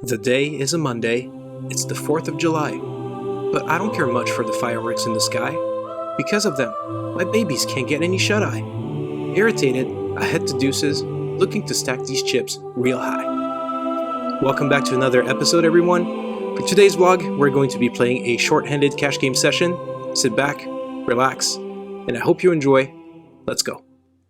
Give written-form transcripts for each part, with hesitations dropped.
The day is a Monday, it's the 4th of July, but I don't care much for the fireworks in the sky. Because of them, my babies can't get any shut-eye. Irritated, I head to Deuce's, looking to stack these chips real high. Welcome back to another episode, everyone. For today's vlog, we're going to be playing a short-handed cash game session. Sit back, relax, and I hope you enjoy. Let's go.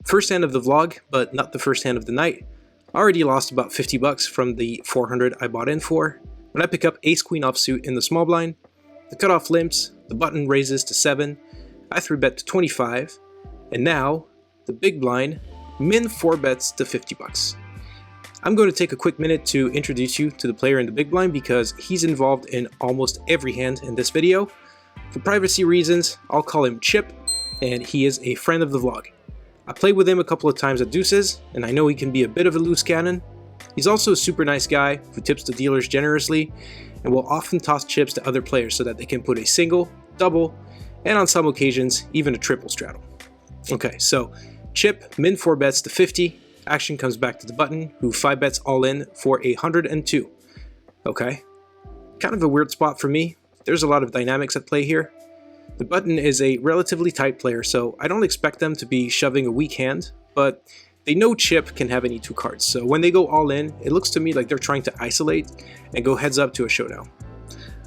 First hand of the vlog, but not the first hand of the night. I already lost about 50 bucks from the 400 I bought in for. When I pick up ace-queen offsuit in the small blind, the cutoff limps, the button raises to 7, I 3-bet to 25, and now, the big blind, min 4 bets to 50 bucks. I'm going to take a quick minute to introduce you to the player in the big blind because he's involved in almost every hand in this video. For privacy reasons, I'll call him Chip, and he is a friend of the vlog. I played with him a couple of times at Deuce's, and I know he can be a bit of a loose cannon. He's also a super nice guy who tips the dealers generously and will often toss chips to other players so that they can put a single, double, and on some occasions, even a triple straddle. Okay, so Chip min 4 bets to 50, action comes back to the button, who 5 bets all in for 102. Okay, kind of a weird spot for me. There's a lot of dynamics at play here. The button is a relatively tight player, so I don't expect them to be shoving a weak hand, but they know Chip can have any 2 cards, so when they go all in, it looks to me like they're trying to isolate and go heads up to a showdown.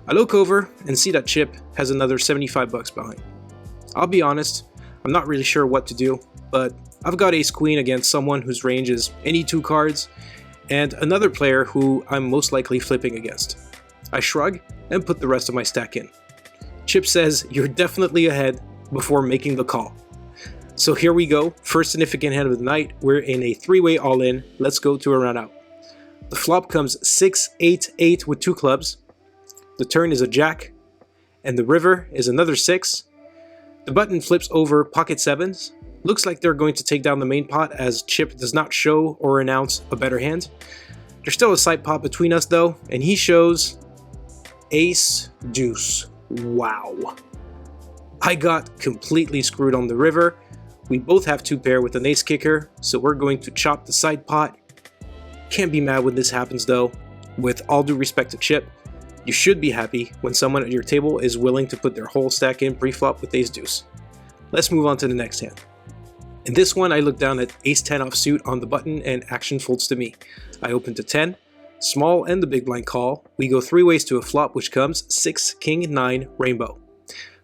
I look over and see that Chip has another 75 bucks behind. I'll be honest, I'm not really sure what to do, but I've got ace-queen against someone whose range is any 2 cards, and another player who I'm most likely flipping against. I shrug and put the rest of my stack in. Chip says, "You're definitely ahead," before making the call. So here we go, first significant hand of the night. We're in a 3-way all-in. Let's go to a run out. The flop comes 6-8-8 with 2 clubs. The turn is a jack, and the river is another 6. The button flips over pocket 7s. Looks like they're going to take down the main pot as Chip does not show or announce a better hand. There's still a side pot between us though, and he shows ace deuce. Wow. I got completely screwed on the river. We both have 2 pair with an ace kicker, so we're going to chop the side pot. Can't be mad when this happens though. With all due respect to Chip, you should be happy when someone at your table is willing to put their whole stack in pre-flop with ace deuce. Let's move on to the next hand. In this one, I look down at ace 10 offsuit on the button and action folds to me. I open to 10. Small and the big blind call. We go 3 ways to a flop, which comes 6, king, 9, rainbow.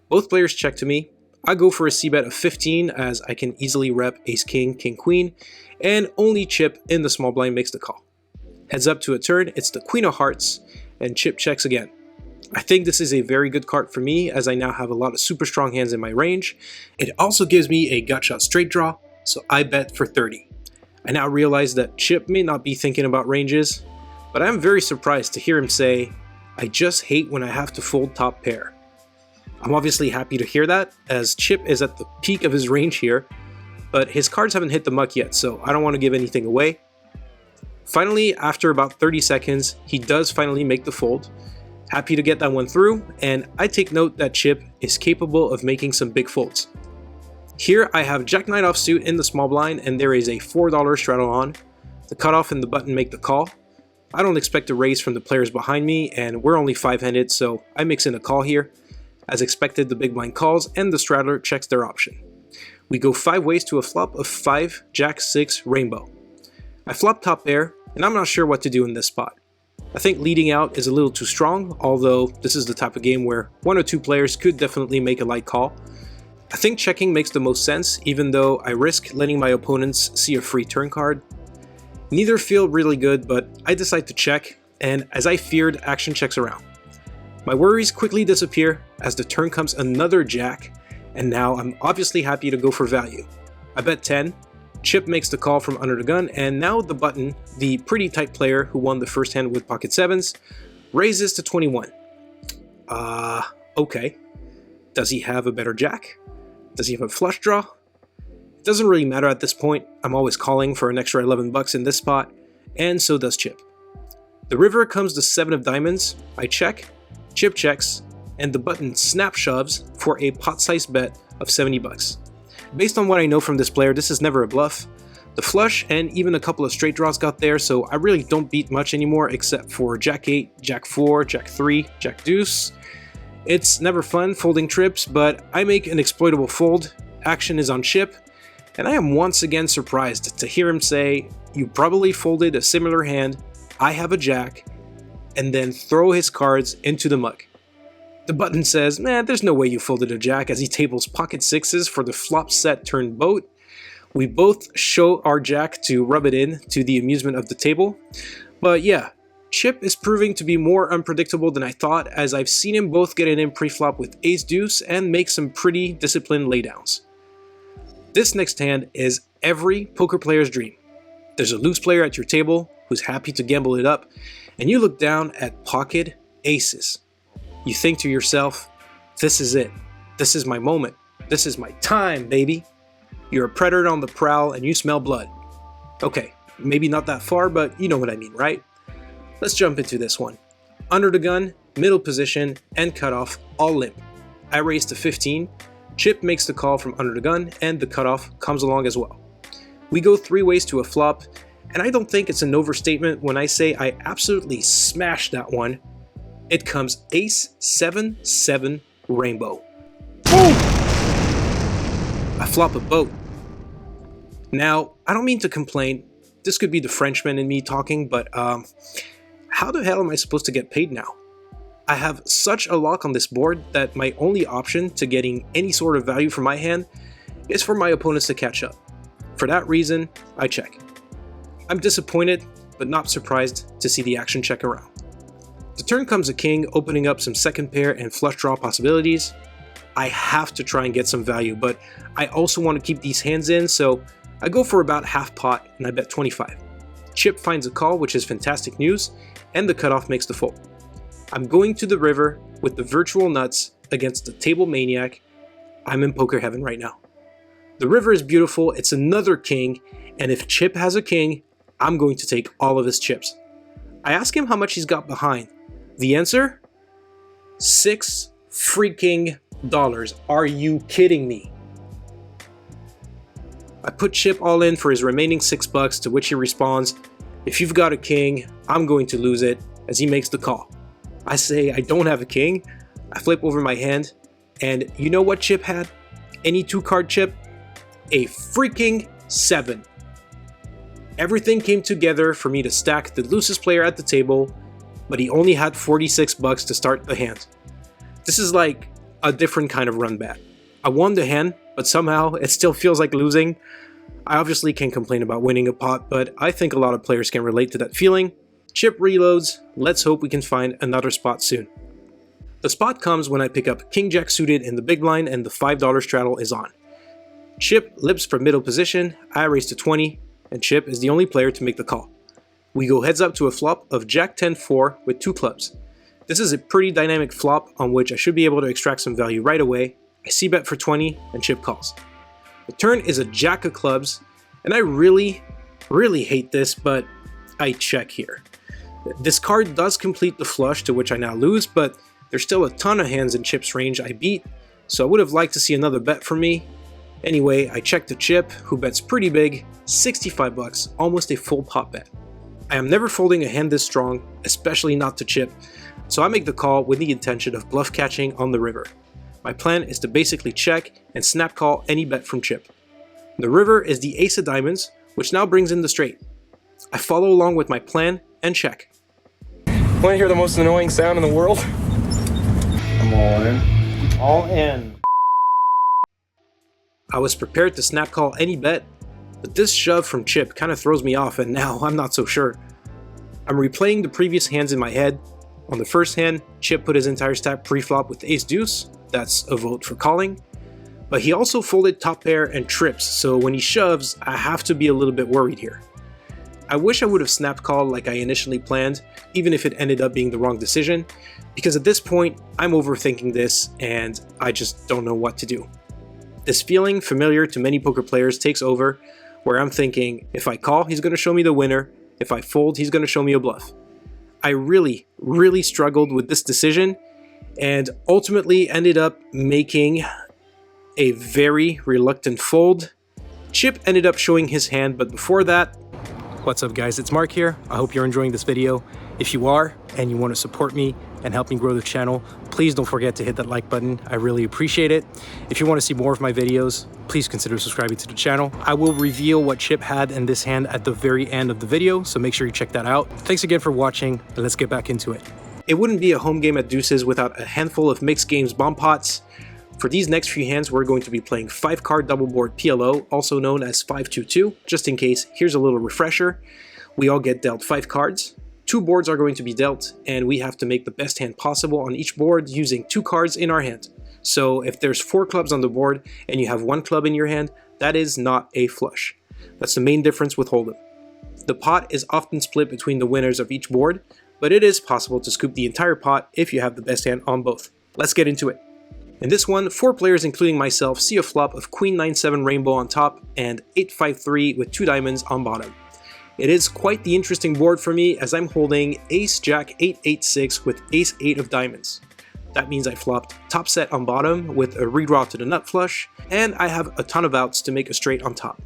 Both players check to me. I go for a c-bet of 15 as I can easily rep ace king, king queen, and only Chip in the small blind makes the call. Heads up to a turn, it's the queen of hearts, and Chip checks again. I think this is a very good card for me as I now have a lot of super strong hands in my range. It also gives me a gut shot straight draw, so I bet for 30. I now realize that Chip may not be thinking about ranges, but I'm very surprised to hear him say, "I just hate when I have to fold top pair." I'm obviously happy to hear that, as Chip is at the peak of his range here, but his cards haven't hit the muck yet, so I don't want to give anything away. Finally, after about 30 seconds, he does finally make the fold. Happy to get that one through, and I take note that Chip is capable of making some big folds. Here I have Jack 9 offsuit in the small blind, and there is a $4 straddle on. The cutoff and the button make the call. I don't expect a raise from the players behind me, and we're only 5-handed, so I mix in a call here. As expected, the big blind calls, and the straddler checks their option. We go 5 ways to a flop of 5, jack 6, rainbow. I flop top pair, and I'm not sure what to do in this spot. I think leading out is a little too strong, although this is the type of game where 1 or 2 players could definitely make a light call. I think checking makes the most sense, even though I risk letting my opponents see a free turn card. Neither feel really good, but I decide to check, and as I feared, action checks around. My worries quickly disappear as the turn comes another jack, and now I'm obviously happy to go for value. I bet 10, Chip makes the call from under the gun, and now the button, the pretty tight player who won the first hand with pocket 7s, raises to 21. Okay. Does he have a better jack? Does he have a flush draw? It doesn't really matter at this point. I'm always calling for an extra 11 bucks in this spot, and so does Chip. The river comes to 7 of diamonds. I check, Chip checks, and the button snap shoves for a pot-sized bet of 70 bucks. Based on what I know from this player, this is never a bluff, The flush and even a couple of straight draws got there, so I really don't beat much anymore except for Jack 8, Jack 4, Jack 3, Jack Deuce. It's never fun folding trips, but I make an exploitable fold. Action is on Chip, and I am once again surprised to hear him say, "You probably folded a similar hand, I have a Jack," and then throw his cards into the mug. The button says, "Man, there's no way you folded a Jack," as he tables pocket sixes for the flop set turn boat. We both show our Jack to rub it in to the amusement of the table. But yeah, Chip is proving to be more unpredictable than I thought, as I've seen him both get it in pre-flop with ace deuce and make some pretty disciplined laydowns. This next hand is every poker player's dream. There's a loose player at your table who's happy to gamble it up, and you look down at pocket aces. You think to yourself, this is it. This is my moment. This is my time, baby. You're a predator on the prowl and you smell blood. Okay, maybe not that far, but you know what I mean, right? Let's jump into this one. Under the gun, middle position, and cutoff, all limp. I raise to 15, Chip makes the call from under the gun, and the cutoff comes along as well. We go 3 ways to a flop, and I don't think it's an overstatement when I say I absolutely smashed that one. It comes ace 7-7 rainbow. Boom! I flop a boat. Now, I don't mean to complain, this could be the Frenchman in me talking, but how the hell am I supposed to get paid now? I have such a lock on this board that my only option to getting any sort of value from my hand is for my opponents to catch up. For that reason, I check. I'm disappointed, but not surprised to see the action check around. The turn comes a king, opening up some second pair and flush draw possibilities. I have to try and get some value, but I also want to keep these hands in, so I go for about half pot and I bet 25. Chip finds a call, which is fantastic news, and the cutoff makes the fold. I'm going to the river with the virtual nuts against the table Maniac. I'm in poker heaven right now. The river is beautiful, it's another king, and if Chip has a king, I'm going to take all of his chips. I ask him how much he's got behind. The answer? $6 freaking dollars. Are you kidding me? I put Chip all in for his remaining $6, to which he responds, "If you've got a king, I'm going to lose it," as he makes the call. I say I don't have a king. I flip over my hand, and you know what Chip had? Any 2-card chip? A freaking 7. Everything came together for me to stack the loosest player at the table, but he only had $46 to start the hand. This is like a different kind of run bat. I won the hand, but somehow it still feels like losing. I obviously can't complain about winning a pot, but I think a lot of players can relate to that feeling. Chip reloads, let's hope we can find another spot soon. The spot comes when I pick up King Jack suited in the big blind and the $5 straddle is on. Chip lips for middle position, I raise to 20, and Chip is the only player to make the call. We go heads up to a flop of Jack 10-4 with 2 clubs. This is a pretty dynamic flop on which I should be able to extract some value right away. I c-bet for 20 and Chip calls. The turn is a Jack of clubs, and I really hate this, but I check here. This card does complete the flush, to which I now lose, but there's still a ton of hands in Chip's range I beat, so I would have liked to see another bet from me. Anyway, I check the Chip, who bets pretty big, $65, almost a full pot bet. I am never folding a hand this strong, especially not to Chip, so I make the call with the intention of bluff catching on the river. My plan is to basically check and snap call any bet from Chip. The river is the ace of diamonds, which now brings in the straight. I follow along with my plan and check. Want to hear the most annoying sound in the world? I'm all in. All in. I was prepared to snap call any bet, but this shove from Chip kind of throws me off, and now I'm not so sure. I'm replaying the previous hands in my head. On the first hand, Chip put his entire stack pre-flop with ace deuce. That's a vote for calling. But he also folded top pair and trips, so when he shoves, I have to be a little bit worried here. I wish I would have snap called like I initially planned, even if it ended up being the wrong decision, because at this point, I'm overthinking this and I just don't know what to do. This feeling, familiar to many poker players, takes over, where I'm thinking, if I call, he's going to show me the winner. If I fold, he's going to show me a bluff. I really struggled with this decision, and ultimately ended up making a very reluctant fold. Chip ended up showing his hand, but before that... What's up guys, it's Mark here. I hope you're enjoying this video. If you are, and you want to support me and help me grow the channel, please don't forget to hit that like button. I really appreciate it. If you want to see more of my videos, please consider subscribing to the channel. I will reveal what Chip had in this hand at the very end of the video, so make sure you check that out. Thanks again for watching, and let's get back into it. It wouldn't be a home game at Deuce's without a handful of mixed games bomb pots. For these next few hands, we're going to be playing 5-card double board PLO, also known as 5-2-2. Just in case, here's a little refresher. We all get dealt 5 cards. 2 boards are going to be dealt, and we have to make the best hand possible on each board using 2 cards in our hand. So if there's 4 clubs on the board and you have 1 club in your hand, that is not a flush. That's the main difference with Hold'em. The pot is often split between the winners of each board, but it is possible to scoop the entire pot if you have the best hand on both. Let's get into it. In this one, 4 players including myself see a flop of Queen 9-7 rainbow on top and 8-5-3 with 2 diamonds on bottom. It is quite the interesting board for me as I'm holding Ace Jack 8-8-6 with Ace 8 of diamonds. That means I flopped top set on bottom with a redraw to the nut flush, and I have a ton of outs to make a straight on top.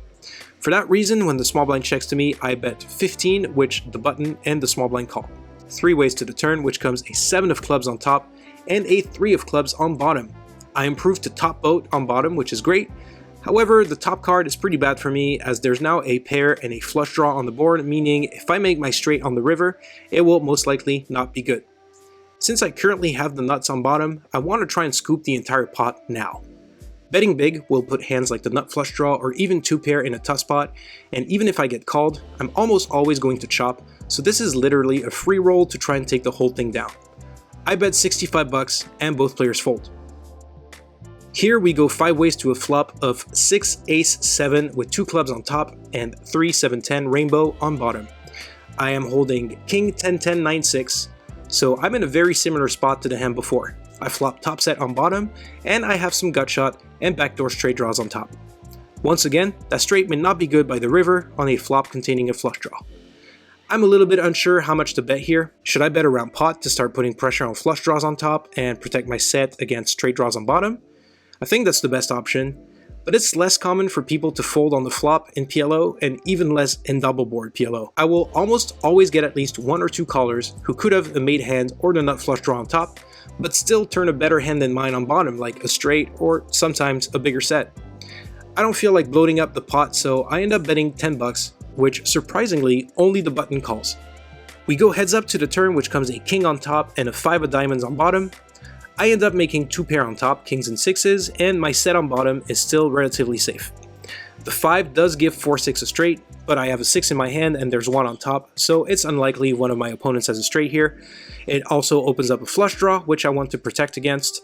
For that reason, when the small blind checks to me, I bet 15, which the button and the small blind call. 3 ways to the turn, which comes a 7 of clubs on top and a 3 of clubs on bottom. I improved to top boat on bottom, which is great. However, the top card is pretty bad for me as there's now a pair and a flush draw on the board, meaning if I make my straight on the river, it will most likely not be good. Since I currently have the nuts on bottom, I want to try and scoop the entire pot now. Betting big will put hands like the nut flush draw or even 2 pair in a tough spot, and even if I get called, I'm almost always going to chop, so this is literally a free roll to try and take the whole thing down. I bet 65 bucks and both players fold. Here we go 5 ways to a flop of 6 Ace 7 with 2 clubs on top and 3 7-10 rainbow on bottom. I am holding King 10-10 9-6, so I'm in a very similar spot to the hand before. I flop top set on bottom and I have some gut shot and backdoor straight draws on top. Once again, that straight may not be good by the river on a flop containing a flush draw. I'm a little bit unsure how much to bet here. Should I bet around pot to start putting pressure on flush draws on top and protect my set against straight draws on bottom? I think that's the best option, but it's less common for people to fold on the flop in PLO and even less in double board PLO. I will almost always get at least 1 or 2 callers who could have a made hand or the nut flush draw on top, but still turn a better hand than mine on bottom, like a straight or sometimes a bigger set. I don't feel like bloating up the pot, so I end up betting 10 bucks, which surprisingly only the button calls. We go heads up to the turn, which comes a king on top and a 5 of diamonds on bottom. I end up making 2 pair on top, kings and 6s, and my set on bottom is still relatively safe. The 5 does give 4-6 a straight, but I have a 6 in my hand and there's 1 on top, so it's unlikely one of my opponents has a straight here. It also opens up a flush draw, which I want to protect against.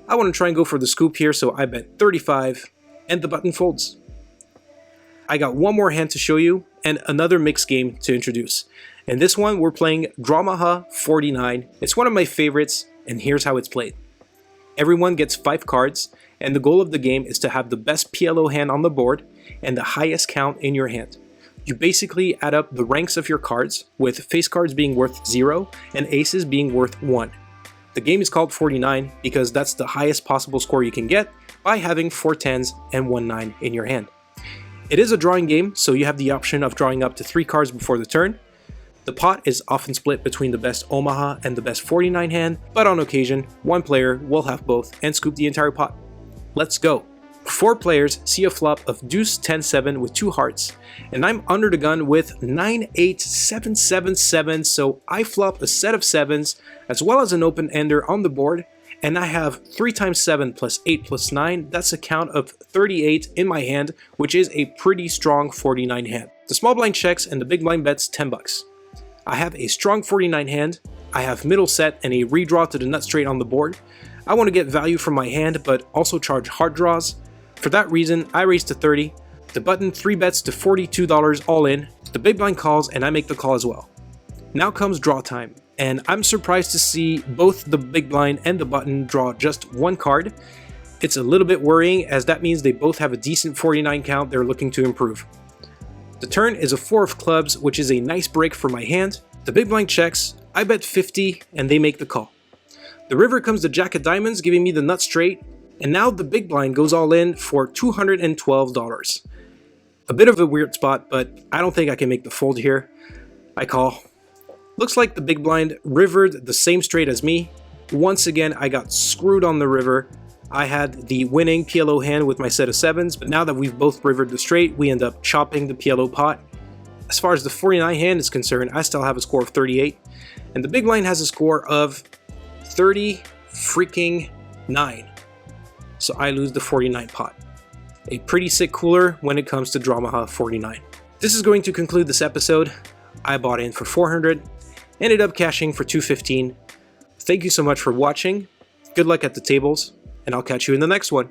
I want to try and go for the scoop here, so I bet 35, and the button folds. I got one more hand to show you, and another mixed game to introduce. In this one, we're playing Drawmaha 49. It's one of my favorites, and here's how it's played. Everyone gets 5 cards, and the goal of the game is to have the best PLO hand on the board and the highest count in your hand. You basically add up the ranks of your cards, with face cards being worth 0 and aces being worth 1. The game is called 49 because that's the highest possible score you can get by having 4 10s and 1 9 in your hand. It is a drawing game, so you have the option of drawing up to 3 cards before the turn. The pot is often split between the best Omaha and the best 49 hand, but on occasion, one player will have both and scoop the entire pot. Let's go! 4 players see a flop of Deuce 10-7 with 2 hearts, and I'm under the gun with 9-8-7-7-7, so I flop a set of 7s as well as an open ender on the board, and I have 3 times 7 plus 8 plus 9, that's a count of 38 in my hand, which is a pretty strong 49 hand. The small blind checks and the big blind bets 10 bucks. I have a strong 49 hand, I have middle set and a redraw to the nut straight on the board. I want to get value from my hand but also charge hard draws. For that reason, I raise to 30. The button 3 bets to $42 all in. The big blind calls and I make the call as well. Now comes draw time, and I'm surprised to see both the big blind and the button draw just 1 card. It's a little bit worrying as that means they both have a decent 49 count they're looking to improve. The turn is a 4 of clubs, which is a nice break for my hand. The big blind checks, I bet 50, and they make the call. The river comes the jack of diamonds, giving me the nut straight, and now the big blind goes all in for $212. A bit of a weird spot, but I don't think I can make the fold here. I call. Looks like the big blind rivered the same straight as me. Once again, I got screwed on the river. I had the winning PLO hand with my set of 7s, but now that we've both rivered the straight, we end up chopping the PLO pot. As far as the 49 hand is concerned, I still have a score of 38, and the big blind has a score of 30 freaking 9. So I lose the 49 pot. A pretty sick cooler when it comes to Drawmaha 49. This is going to conclude this episode. I bought in for 400, ended up cashing for 215. Thank you so much for watching. Good luck at the tables, and I'll catch you in the next one.